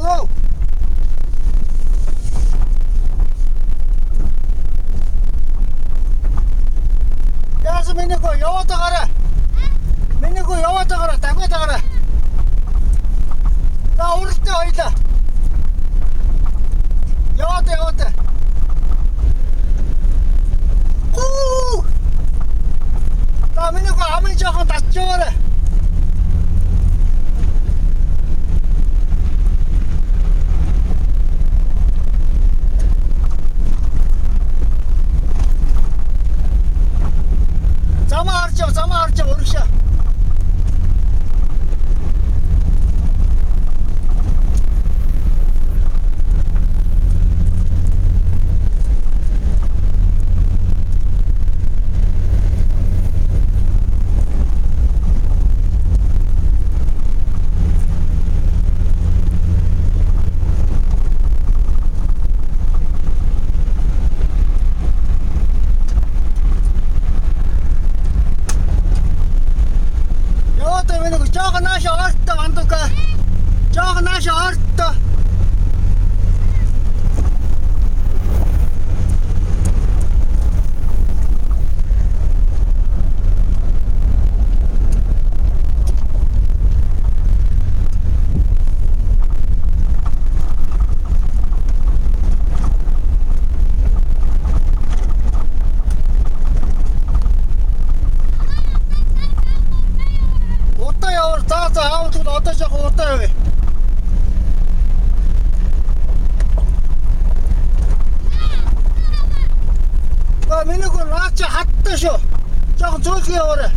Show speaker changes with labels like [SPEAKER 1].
[SPEAKER 1] go. Яасан миний гоо яваад байгаарай. Миний гоо яваад байгаарай. Давгаад байгаарай. За уралдаа хоёлаа. Яваад. Хүү! За миний гоо амын жоохон татчихварай. Замаа харж урагшаа. Жоохон нааш орто вандука. Жоохон нааш орто. За аавд одоо жоохон удаа явъя. Миний гоо наач хаттай шүү. Жоохон зөөлгөө яваарай.